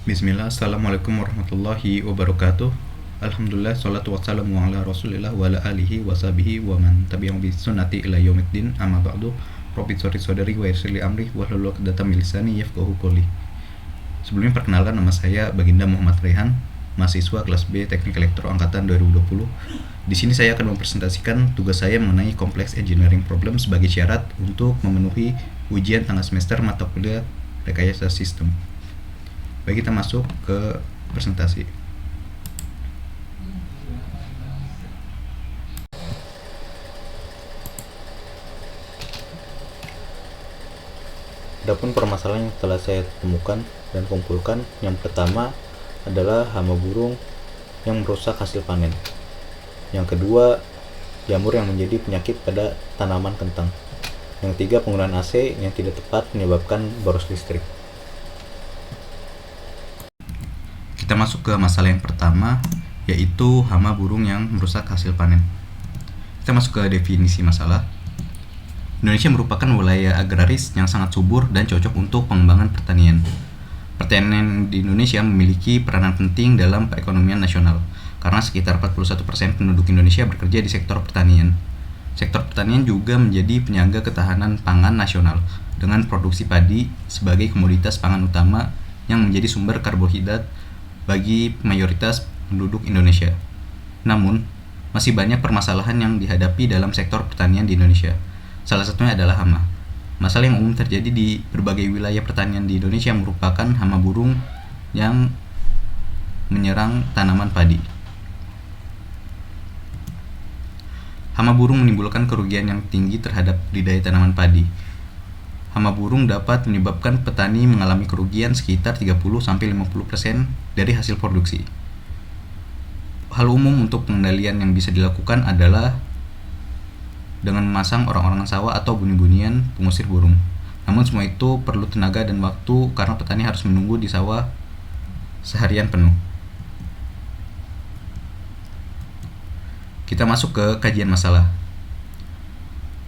Bismillah, Assalamualaikum warahmatullahi wabarakatuh. Alhamdulillah, salatu wassalamu ala rasulillah wa ala alihi wa sahbihi wa man tabi'ahum bi sunnati ila yaumiddin, amma ba'du. Rabbi sori sodari wa yassir li amri wa hlul 'uqdatam min lisani yafqahu qawli. Sebelumnya perkenalkan, nama saya Baginda Muhammad Rehan, mahasiswa kelas B Teknik Elektro angkatan 2020. Di sini saya akan mempresentasikan tugas saya mengenai Complex Engineering Problem sebagai syarat untuk memenuhi ujian tengah semester mata kuliah Rekayasa Sistem. Baik, kita masuk ke presentasi. Adapun permasalahan yang telah saya temukan dan kumpulkan, yang pertama adalah hama burung yang merusak hasil panen. Yang kedua, jamur yang menjadi penyakit pada tanaman kentang. Yang ketiga, penggunaan AC yang tidak tepat menyebabkan boros listrik. Kita masuk ke masalah yang pertama, yaitu hama burung yang merusak hasil panen. Kita masuk ke definisi masalah. Indonesia merupakan wilayah agraris yang sangat subur dan cocok untuk pengembangan pertanian. Pertanian di Indonesia memiliki peranan penting dalam perekonomian nasional, karena sekitar 41% penduduk Indonesia bekerja di sektor pertanian. Sektor pertanian juga menjadi penyangga ketahanan pangan nasional, dengan produksi padi sebagai komoditas pangan utama yang menjadi sumber karbohidrat bagi mayoritas penduduk Indonesia. Namun, masih banyak permasalahan yang dihadapi dalam sektor pertanian di Indonesia. Salah satunya adalah hama. Masalah yang umum terjadi di berbagai wilayah pertanian di Indonesia merupakan hama burung yang menyerang tanaman padi. Hama burung menimbulkan kerugian yang tinggi terhadap budidaya tanaman padi. Hama burung dapat menyebabkan petani mengalami kerugian sekitar 30-50% dari hasil produksi. Hal umum untuk pengendalian yang bisa dilakukan adalah dengan memasang orang-orang sawah atau bunyi-bunyian pengusir burung. Namun semua itu perlu tenaga dan waktu karena petani harus menunggu di sawah seharian penuh. Kita masuk ke kajian masalah.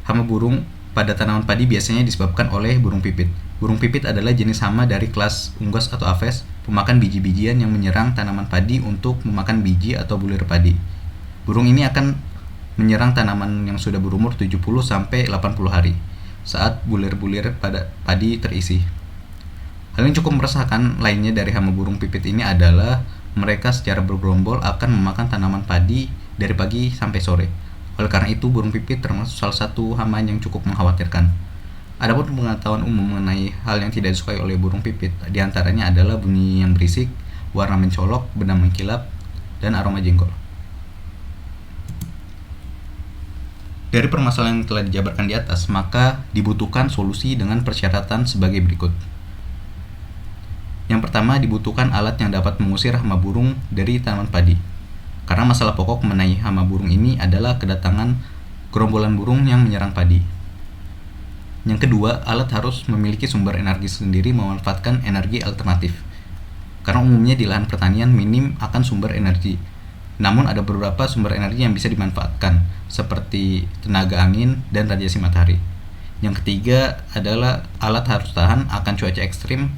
Hama burung pada tanaman padi biasanya disebabkan oleh burung pipit. Burung pipit adalah jenis hama dari kelas unggas atau aves, pemakan biji-bijian yang menyerang tanaman padi untuk memakan biji atau bulir padi. Burung ini akan menyerang tanaman yang sudah berumur 70-80 hari saat bulir-bulir pada padi terisi. Hal yang cukup meresahkan lainnya dari hama burung pipit ini adalah mereka secara bergerombol akan memakan tanaman padi dari pagi sampai sore. Oleh karena itu, burung pipit termasuk salah satu hama yang cukup mengkhawatirkan. Adapun pengetahuan umum mengenai hal yang tidak disukai oleh burung pipit, diantaranya adalah bunyi yang berisik, warna mencolok, benang mengkilap, dan aroma jengkol. Dari permasalahan yang telah dijabarkan di atas, maka dibutuhkan solusi dengan persyaratan sebagai berikut. Yang pertama, dibutuhkan alat yang dapat mengusir hama burung dari tanaman padi. Karena masalah pokok mengenai hama burung ini adalah kedatangan gerombolan burung yang menyerang padi. Yang kedua, alat harus memiliki sumber energi sendiri memanfaatkan energi alternatif. Karena umumnya di lahan pertanian minim akan sumber energi. Namun ada beberapa sumber energi yang bisa dimanfaatkan, seperti tenaga angin dan radiasi matahari. Yang ketiga adalah alat harus tahan akan cuaca ekstrim,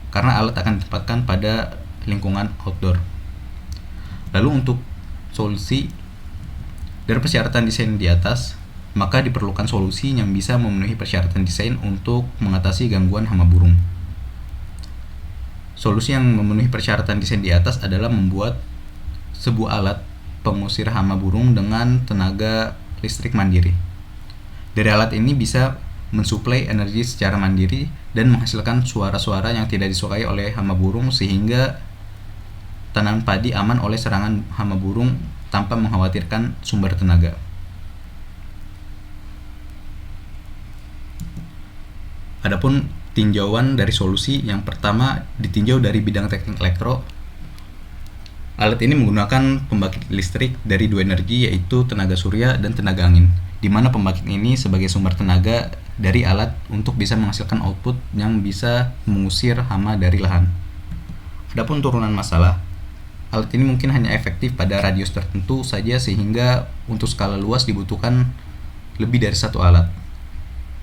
karena alat akan ditempatkan pada lingkungan outdoor. Lalu untuk solusi dari persyaratan desain di atas, maka diperlukan solusi yang bisa memenuhi persyaratan desain untuk mengatasi gangguan hama burung. Solusi yang memenuhi persyaratan desain di atas adalah membuat sebuah alat pengusir hama burung dengan tenaga listrik mandiri. Dari alat ini bisa mensuplai energi secara mandiri dan menghasilkan suara-suara yang tidak disukai oleh hama burung sehingga tanaman padi aman oleh serangan hama burung tanpa mengkhawatirkan sumber tenaga. Adapun tinjauan dari solusi, yang pertama ditinjau dari bidang teknik elektro. Alat ini menggunakan pembangkit listrik dari dua energi, yaitu tenaga surya dan tenaga angin, di mana pembangkit ini sebagai sumber tenaga dari alat untuk bisa menghasilkan output yang bisa mengusir hama dari lahan. Adapun turunan masalah, alat ini mungkin hanya efektif pada radius tertentu saja sehingga untuk skala luas dibutuhkan lebih dari satu alat.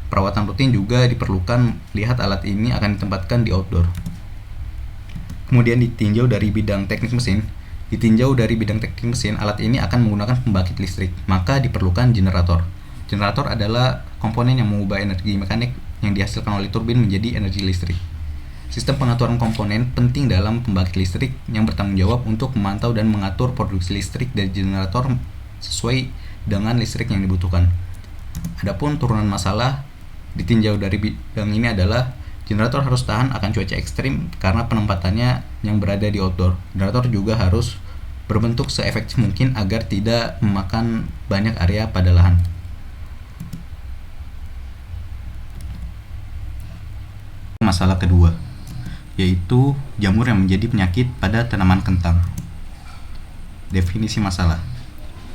Perawatan rutin juga diperlukan, lihat alat ini akan ditempatkan di outdoor. kemudian ditinjau dari bidang teknik mesin. Alat ini akan menggunakan pembangkit listrik, maka diperlukan generator. Generator adalah komponen yang mengubah energi mekanik yang dihasilkan oleh turbin menjadi energi listrik. Sistem pengaturan komponen penting dalam pembangkit listrik yang bertanggung jawab untuk memantau dan mengatur produksi listrik dari generator sesuai dengan listrik yang dibutuhkan. Adapun turunan masalah ditinjau dari bidang ini adalah generator harus tahan akan cuaca ekstrim karena penempatannya yang berada di outdoor. Generator juga harus berbentuk seefektif mungkin agar tidak memakan banyak area pada lahan. Masalah kedua, yaitu jamur yang menjadi penyakit pada tanaman kentang. Definisi masalah.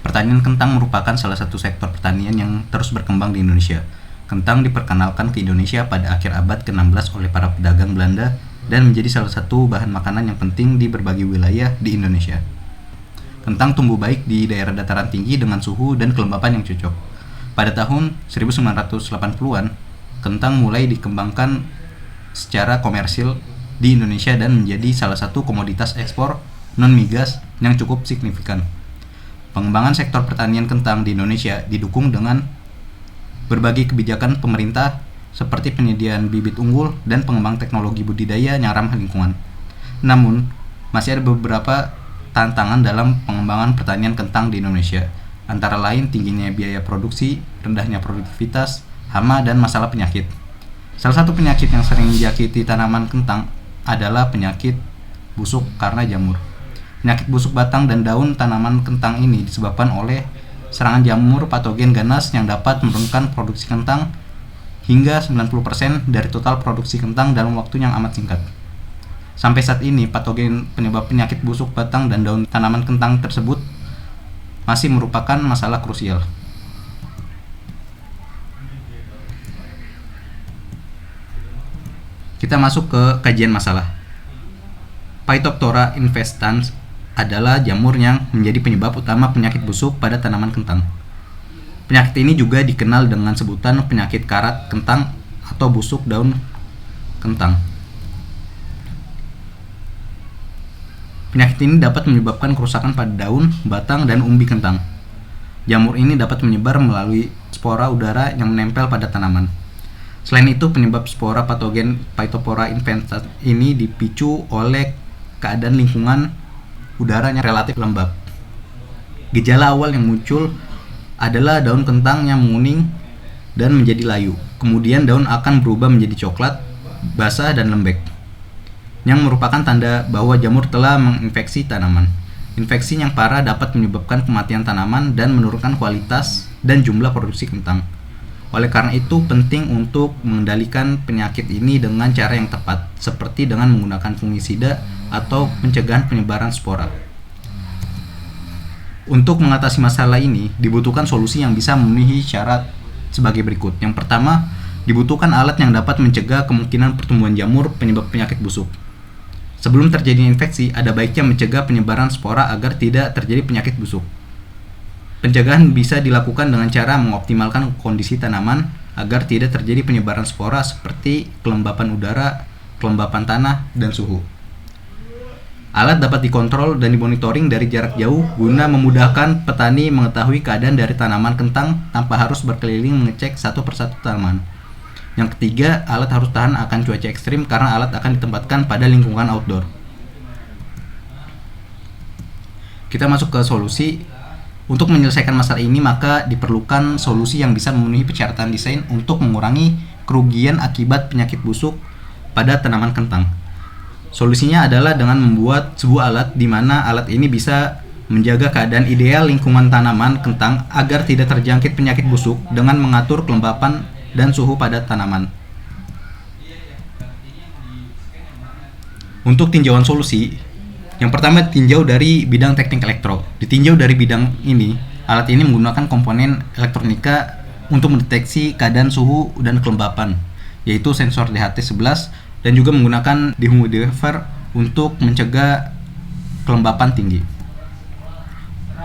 Pertanian kentang merupakan salah satu sektor pertanian yang terus berkembang di Indonesia. Kentang diperkenalkan ke Indonesia pada akhir abad ke-16 oleh para pedagang Belanda dan menjadi salah satu bahan makanan yang penting di berbagai wilayah di Indonesia. Kentang tumbuh baik di daerah dataran tinggi dengan suhu dan kelembapan yang cocok. Pada tahun 1980-an, kentang mulai dikembangkan secara komersil di Indonesia dan menjadi salah satu komoditas ekspor non-migas yang cukup signifikan. Pengembangan sektor pertanian kentang di Indonesia didukung dengan berbagai kebijakan pemerintah seperti penyediaan bibit unggul dan pengembangan teknologi budidaya yang ramah lingkungan. Namun, masih ada beberapa tantangan dalam pengembangan pertanian kentang di Indonesia, antara lain tingginya biaya produksi, rendahnya produktivitas, hama, dan masalah penyakit. Salah satu penyakit yang sering menjangkiti tanaman kentang adalah penyakit busuk karena jamur. Penyakit busuk batang dan daun tanaman kentang ini disebabkan oleh serangan jamur patogen ganas yang dapat menurunkan produksi kentang hingga 90% dari total produksi kentang dalam waktu yang amat singkat. Sampai saat ini, patogen penyebab penyakit busuk batang dan daun tanaman kentang tersebut masih merupakan masalah krusial. Kita masuk ke kajian masalah. Phytophthora infestans adalah jamur yang menjadi penyebab utama penyakit busuk pada tanaman kentang. Penyakit ini juga dikenal dengan sebutan penyakit karat kentang atau busuk daun kentang. Penyakit ini dapat menyebabkan kerusakan pada daun, batang, dan umbi kentang. Jamur ini dapat menyebar melalui spora udara yang menempel pada tanaman. Selain itu, penyebab spora patogen Phytophthora infestans ini dipicu oleh keadaan lingkungan udara yang relatif lembab. Gejala awal yang muncul adalah daun kentang yang menguning dan menjadi layu. Kemudian daun akan berubah menjadi coklat, basah, dan lembek, yang merupakan tanda bahwa jamur telah menginfeksi tanaman. Infeksi yang parah dapat menyebabkan kematian tanaman dan menurunkan kualitas dan jumlah produksi kentang. Oleh karena itu, penting untuk mengendalikan penyakit ini dengan cara yang tepat, seperti dengan menggunakan fungisida atau pencegahan penyebaran spora. Untuk mengatasi masalah ini, dibutuhkan solusi yang bisa memenuhi syarat sebagai berikut. Yang pertama, dibutuhkan alat yang dapat mencegah kemungkinan pertumbuhan jamur penyebab penyakit busuk. Sebelum terjadi infeksi, ada baiknya mencegah penyebaran spora agar tidak terjadi penyakit busuk. Pencegahan bisa dilakukan dengan cara mengoptimalkan kondisi tanaman agar tidak terjadi penyebaran spora seperti kelembapan udara, kelembapan tanah, dan suhu. Alat dapat dikontrol dan dimonitoring dari jarak jauh guna memudahkan petani mengetahui keadaan dari tanaman kentang tanpa harus berkeliling mengecek satu persatu tanaman. Yang ketiga, alat harus tahan akan cuaca ekstrim karena alat akan ditempatkan pada lingkungan outdoor. Kita masuk ke solusi. Untuk menyelesaikan masalah ini, maka diperlukan solusi yang bisa memenuhi persyaratan desain untuk mengurangi kerugian akibat penyakit busuk pada tanaman kentang. Solusinya adalah dengan membuat sebuah alat di mana alat ini bisa menjaga keadaan ideal lingkungan tanaman kentang agar tidak terjangkit penyakit busuk dengan mengatur kelembapan dan suhu pada tanaman. Untuk tinjauan solusi, yang pertama tinjau dari bidang teknik elektro. Ditinjau dari bidang ini, alat ini menggunakan komponen elektronika untuk mendeteksi keadaan suhu dan kelembapan, yaitu sensor DHT11 dan juga menggunakan dehumidifier untuk mencegah kelembapan tinggi.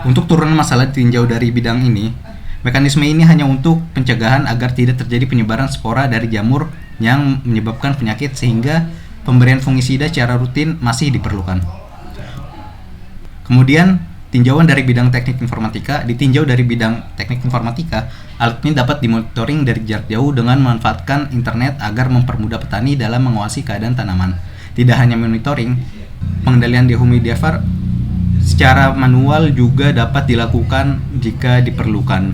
Untuk turunan masalah ditinjau dari bidang ini, mekanisme ini hanya untuk pencegahan agar tidak terjadi penyebaran spora dari jamur yang menyebabkan penyakit sehingga pemberian fungisida secara rutin masih diperlukan. Kemudian, tinjauan dari bidang teknik informatika. Ditinjau dari bidang teknik informatika, alat ini dapat dimonitoring dari jarak jauh dengan memanfaatkan internet agar mempermudah petani dalam menguasai keadaan tanaman. Tidak hanya monitoring, pengendalian dehumidifier secara manual juga dapat dilakukan jika diperlukan.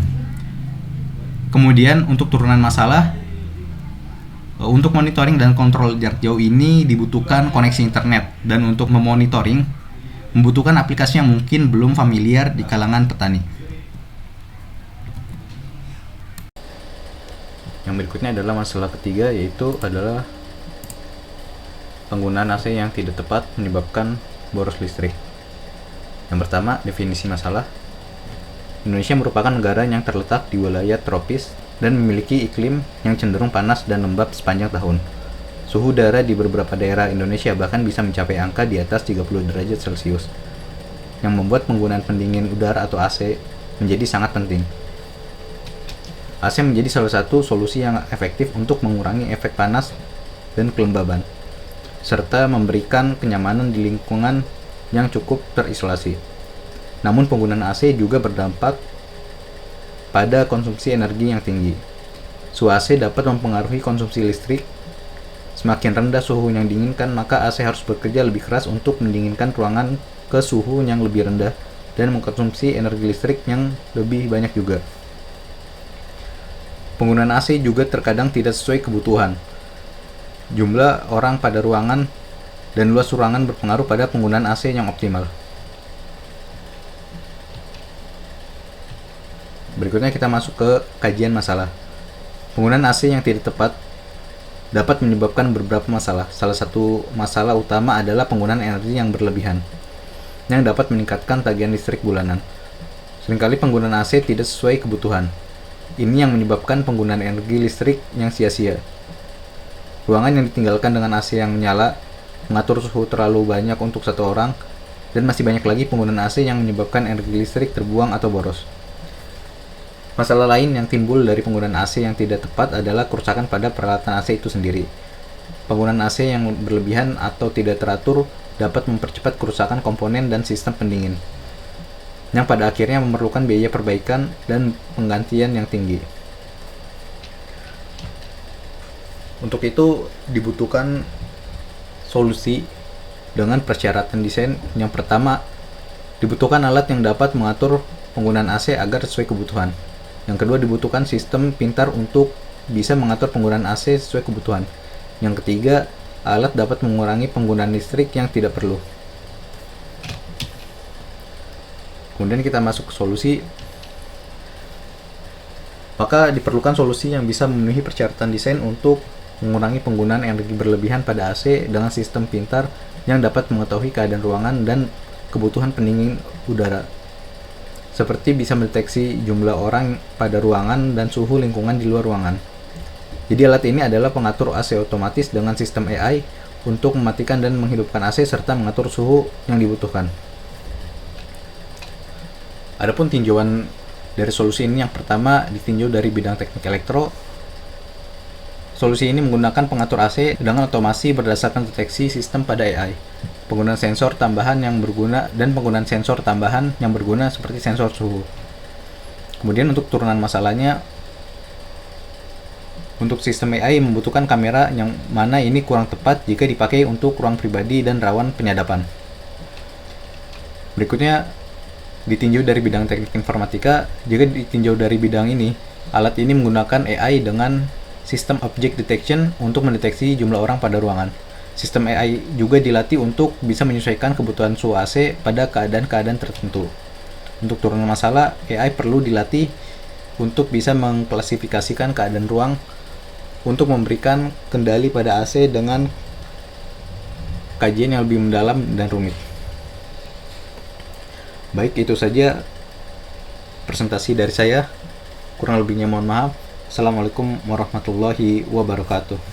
Kemudian untuk turunan masalah, untuk monitoring dan kontrol jarak jauh ini dibutuhkan koneksi internet, dan untuk memonitoring membutuhkan aplikasi yang mungkin belum familiar di kalangan petani. Yang berikutnya adalah masalah ketiga, yaitu adalah penggunaan AC yang tidak tepat menyebabkan boros listrik. Yang pertama, definisi masalah. Indonesia merupakan negara yang terletak di wilayah tropis dan memiliki iklim yang cenderung panas dan lembab sepanjang tahun. Suhu udara di beberapa daerah Indonesia bahkan bisa mencapai angka di atas 30 derajat Celcius, yang membuat penggunaan pendingin udara atau AC menjadi sangat penting. AC menjadi salah satu solusi yang efektif untuk mengurangi efek panas dan kelembaban, serta memberikan kenyamanan di lingkungan yang cukup terisolasi. Namun penggunaan AC juga berdampak pada konsumsi energi yang tinggi. Suhu AC dapat mempengaruhi konsumsi listrik. Semakin rendah suhu yang diinginkan, maka AC harus bekerja lebih keras untuk mendinginkan ruangan ke suhu yang lebih rendah dan mengkonsumsi energi listrik yang lebih banyak juga. Penggunaan AC juga terkadang tidak sesuai kebutuhan. Jumlah orang pada ruangan dan luas ruangan berpengaruh pada penggunaan AC yang optimal. Berikutnya kita masuk ke kajian masalah. Penggunaan AC yang tidak tepat dapat menyebabkan beberapa masalah. Salah satu masalah utama adalah penggunaan energi yang berlebihan, yang dapat meningkatkan tagihan listrik bulanan. Seringkali penggunaan AC tidak sesuai kebutuhan. Ini yang menyebabkan penggunaan energi listrik yang sia-sia. Ruangan yang ditinggalkan dengan AC yang menyala, mengatur suhu terlalu banyak untuk satu orang, dan masih banyak lagi penggunaan AC yang menyebabkan energi listrik terbuang atau boros. Masalah lain yang timbul dari penggunaan AC yang tidak tepat adalah kerusakan pada peralatan AC itu sendiri. Penggunaan AC yang berlebihan atau tidak teratur dapat mempercepat kerusakan komponen dan sistem pendingin, yang pada akhirnya memerlukan biaya perbaikan dan penggantian yang tinggi. Untuk itu dibutuhkan solusi dengan persyaratan desain. Yang pertama, dibutuhkan alat yang dapat mengatur penggunaan AC agar sesuai kebutuhan. Yang kedua, dibutuhkan sistem pintar untuk bisa mengatur penggunaan AC sesuai kebutuhan. Yang ketiga, alat dapat mengurangi penggunaan listrik yang tidak perlu. Kemudian kita masuk ke solusi. Maka diperlukan solusi yang bisa memenuhi persyaratan desain untuk mengurangi penggunaan energi berlebihan pada AC dengan sistem pintar yang dapat mengetahui keadaan ruangan dan kebutuhan pendingin udara, seperti bisa mendeteksi jumlah orang pada ruangan dan suhu lingkungan di luar ruangan. Jadi alat ini adalah pengatur AC otomatis dengan sistem AI untuk mematikan dan menghidupkan AC serta mengatur suhu yang dibutuhkan. Adapun tinjauan dari solusi ini, yang pertama ditinjau dari bidang teknik elektro. Solusi ini menggunakan pengatur AC dengan otomasi berdasarkan deteksi sistem pada AI. Penggunaan sensor tambahan yang berguna seperti sensor suhu. Kemudian untuk turunan masalahnya, untuk sistem AI membutuhkan kamera yang mana ini kurang tepat jika dipakai untuk ruang pribadi dan rawan penyadapan. Berikutnya ditinjau dari bidang teknik informatika. Jika ditinjau dari bidang ini, alat ini menggunakan AI dengan sistem object detection untuk mendeteksi jumlah orang pada ruangan. Sistem AI juga dilatih untuk bisa menyesuaikan kebutuhan suhu AC pada keadaan-keadaan tertentu. Untuk turunan masalah, AI perlu dilatih untuk bisa mengklasifikasikan keadaan ruang untuk memberikan kendali pada AC dengan kajian yang lebih mendalam dan rumit. Baik, itu saja presentasi dari saya. Kurang lebihnya mohon maaf. Assalamualaikum warahmatullahi wabarakatuh.